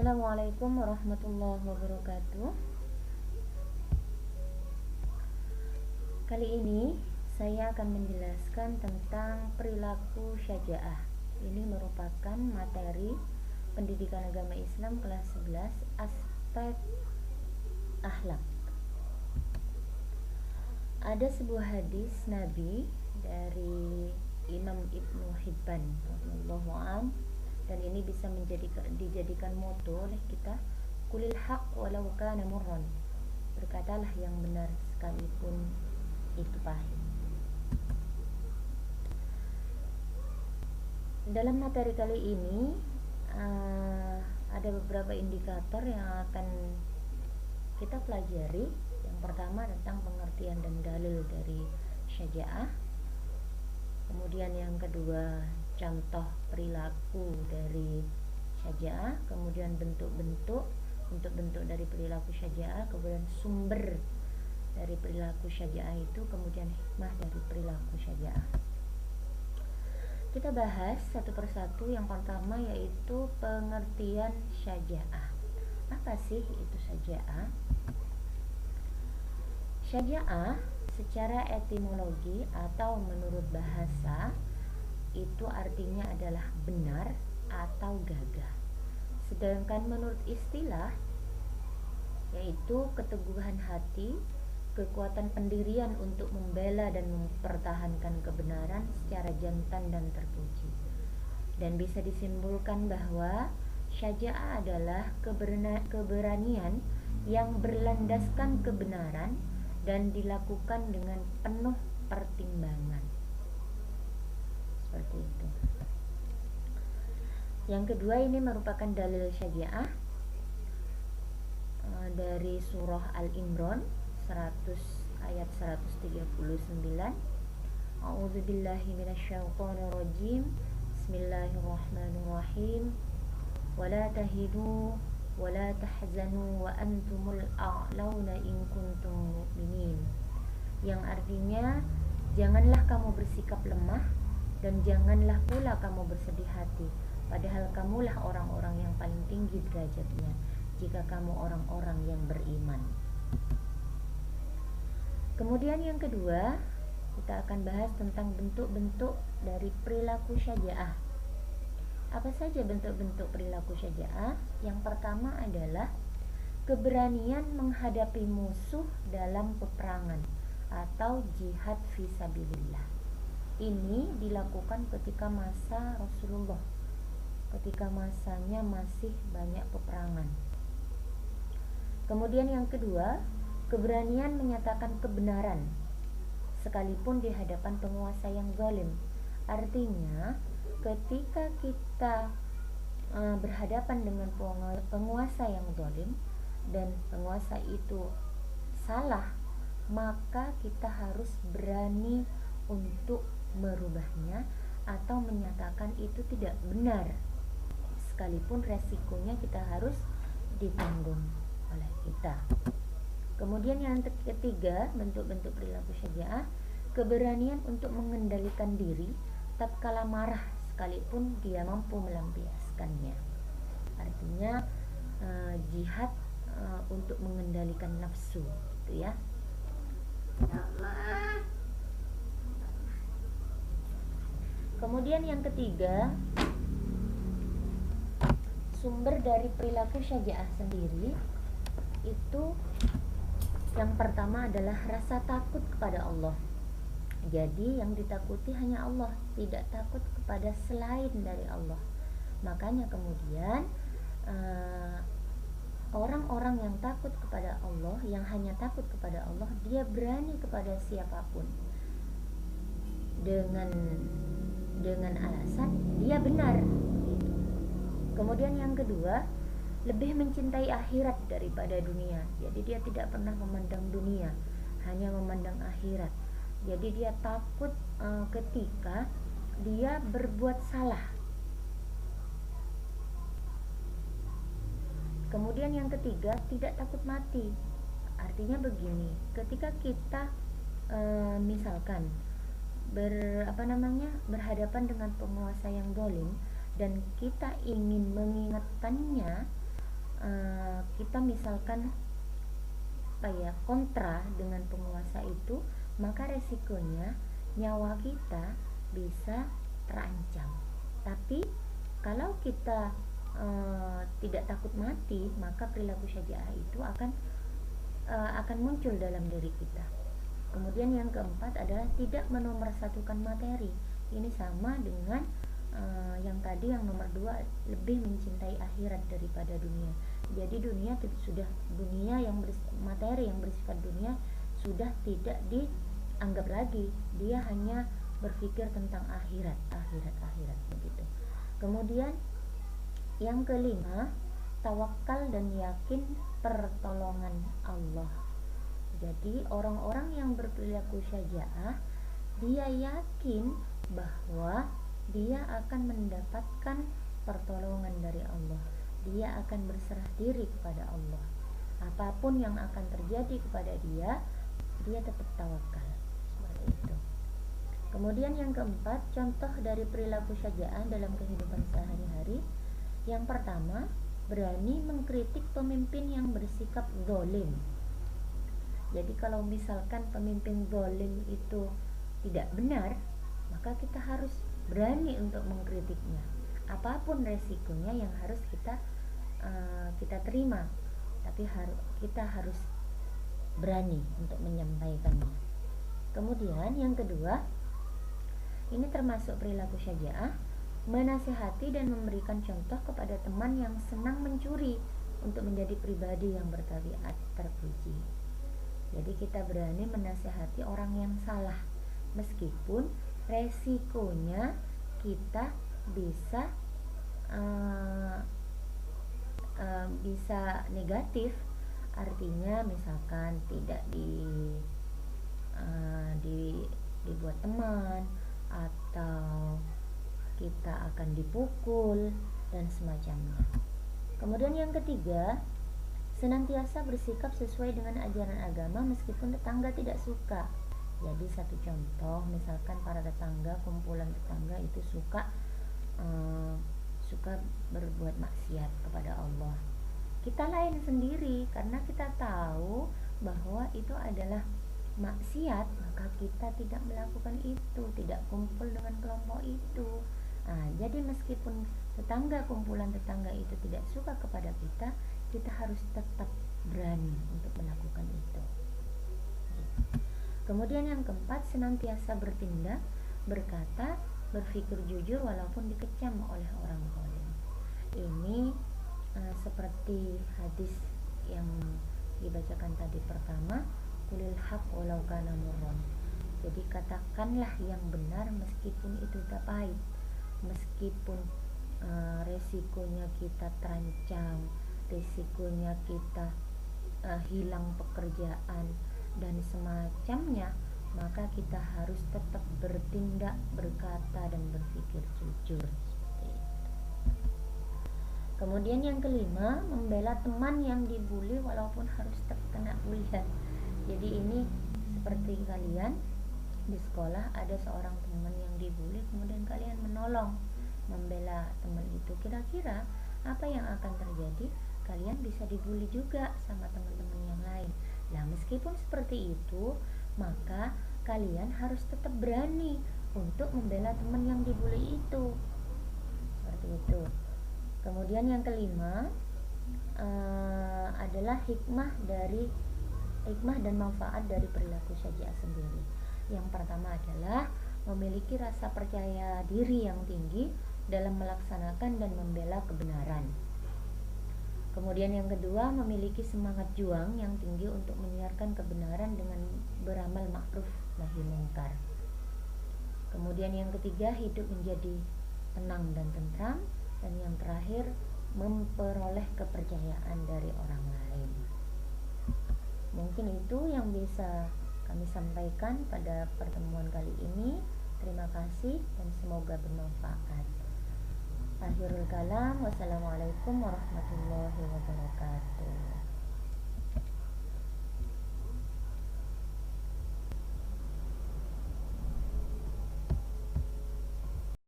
Assalamualaikum warahmatullahi wabarakatuh. Kali ini saya akan menjelaskan tentang perilaku syaja'ah. Ini merupakan materi pendidikan agama Islam kelas 11, aspek akhlak. Ada sebuah hadis Nabi dari Imam Ibnu Hibban radhiyallahu anhu, dan ini bisa dijadikan moto oleh kita. Kulil haq walau kana murran, berkatalah yang benar sekalipun itu pahit. Dalam materi kali ini ada beberapa indikator yang akan kita pelajari. Yang pertama tentang pengertian dan dalil dari syaja'ah. Kemudian yang kedua, contoh perilaku dari syaja'ah. Kemudian bentuk-bentuk dari perilaku syaja'ah. Kemudian sumber dari perilaku syaja'ah itu. Kemudian hikmah dari perilaku syaja'ah. Kita bahas satu persatu. Yang pertama yaitu pengertian syaja'ah. Apa sih itu syaja'ah? Syaja'ah secara etimologi atau menurut bahasa itu artinya adalah benar atau gagah. Sedangkan menurut istilah yaitu keteguhan hati, kekuatan pendirian untuk membela dan mempertahankan kebenaran secara jantan dan terpuji. Dan bisa disimpulkan bahwa syaja'ah adalah keberanian yang berlandaskan kebenaran dan dilakukan dengan penuh pertimbangan. Seperti itu. Yang kedua, ini merupakan dalil syaja'ah dari surah Al-Imran 100 ayat 139. A'udzubillahi minasyaitonirrajim. Bismillahirrahmanirrahim. Wala tahinu wala tahzanu wa antumul a'launa in kuntum mu'minin. Yang artinya, janganlah kamu bersikap lemah dan janganlah pula kamu bersedih hati, padahal kamulah orang-orang yang paling tinggi derajatnya jika kamu orang-orang yang beriman. Kemudian yang kedua, kita akan bahas tentang bentuk-bentuk dari perilaku syaja'ah. Apa saja bentuk-bentuk perilaku syaja'ah? Yang pertama adalah keberanian menghadapi musuh dalam peperangan atau jihad fisabilillah. Ini dilakukan ketika masa Rasulullah, ketika masanya masih banyak peperangan. Kemudian yang kedua, keberanian menyatakan kebenaran sekalipun di hadapan penguasa yang zalim. Artinya, ketika kita berhadapan dengan penguasa yang zalim dan penguasa itu salah, maka kita harus berani untuk merubahnya atau menyatakan itu tidak benar, sekalipun resikonya kita harus ditanggung oleh kita. Kemudian yang ketiga, bentuk-bentuk perilaku syaja'ah, keberanian untuk mengendalikan diri tatkala marah sekalipun dia mampu melampiaskannya. Artinya jihad untuk mengendalikan nafsu, gitu ya. Kemudian yang ketiga, sumber dari perilaku syaja'ah sendiri itu yang pertama adalah rasa takut kepada Allah. Jadi yang ditakuti hanya Allah, tidak takut kepada selain dari Allah. Makanya kemudian orang-orang yang takut kepada Allah, yang hanya takut kepada Allah, dia berani kepada siapapun dengan alasan dia benar. Kemudian yang kedua, lebih mencintai akhirat daripada dunia. Jadi dia tidak pernah memandang dunia, hanya memandang akhirat. Jadi dia takut ketika dia berbuat salah. Kemudian yang ketiga, tidak takut mati. Artinya begini, ketika kita misalkan berhadapan dengan penguasa yang zalim dan kita ingin mengingatkannya kita misalkan kontra dengan penguasa itu, maka resikonya nyawa kita bisa terancam. Tapi kalau kita tidak takut mati, maka perilaku syaja'ah itu akan muncul dalam diri kita. Kemudian yang keempat adalah tidak menomorsatukan materi. Ini sama dengan yang tadi, yang nomor 2, lebih mencintai akhirat daripada dunia. Jadi dunia yang materi yang bersifat dunia sudah tidak dianggap lagi. Dia hanya berpikir tentang akhirat begitu. Kemudian yang kelima, tawakal dan yakin pertolongan Allah. Jadi orang-orang yang berperilaku syaja'ah, dia yakin bahwa dia akan mendapatkan pertolongan dari Allah. Dia akan berserah diri kepada Allah. Apapun yang akan terjadi kepada dia tetap tawakal. Seperti itu. Kemudian yang keempat, contoh dari perilaku syaja'ah dalam kehidupan sehari-hari. Yang pertama, berani mengkritik pemimpin yang bersikap zalim. Jadi kalau misalkan pemimpin zalim itu tidak benar, maka kita harus berani untuk mengkritiknya. Apapun resikonya yang harus kita terima, tapi kita harus berani untuk menyampaikannya. Kemudian yang kedua, ini termasuk perilaku syaja'ah, menasihati dan memberikan contoh kepada teman yang senang mencuri untuk menjadi pribadi yang bertabiat terpuji. Jadi kita berani menasihati orang yang salah, meskipun resikonya kita bisa negatif. Artinya misalkan tidak dibuat teman, atau kita akan dipukul dan semacamnya. Kemudian yang ketiga, senantiasa bersikap sesuai dengan ajaran agama meskipun tetangga tidak suka. Jadi satu contoh, misalkan para tetangga, kumpulan tetangga itu suka berbuat maksiat kepada Allah. Kita lain sendiri, karena kita tahu bahwa itu adalah maksiat, maka kita tidak melakukan itu, tidak kumpul dengan kelompok itu. Jadi meskipun kumpulan tetangga itu tidak suka kepada kita, kita harus tetap berani untuk melakukan itu. Kemudian yang keempat, senantiasa bertindak, berkata, berpikir jujur walaupun dikecam oleh orang zalim. Ini seperti hadis yang dibacakan tadi pertama, qulil haq walau kana murran. Jadi katakanlah yang benar meskipun itu tak pahit, meskipun resikonya kita terancam, resikonya kita hilang pekerjaan dan semacamnya, maka kita harus tetap bertindak, berkata dan berpikir jujur. Kemudian yang kelima, membela teman yang dibully walaupun harus terkena bulian. Jadi ini seperti kalian di sekolah ada seorang teman yang dibully, kemudian kalian menolong, membela teman itu. Kira-kira apa yang akan terjadi? Kalian bisa dibully juga sama teman-teman yang lain. Nah, meskipun seperti itu, maka kalian harus tetap berani untuk membela teman yang dibully itu. Seperti itu. Kemudian yang kelima adalah hikmah dan manfaat dari perilaku syaja'ah sendiri. Yang pertama adalah memiliki rasa percaya diri yang tinggi dalam melaksanakan dan membela kebenaran. Kemudian yang kedua, memiliki semangat juang yang tinggi untuk menyiarkan kebenaran dengan beramal ma'ruf nahi mungkar. Kemudian yang ketiga, hidup menjadi tenang dan tentram. Dan yang terakhir, memperoleh kepercayaan dari orang lain. Mungkin itu yang bisa kami sampaikan pada pertemuan kali ini. Terima kasih dan semoga bermanfaat. Akhirul kalam, wassalamualaikum warahmatullahi wabarakatuh.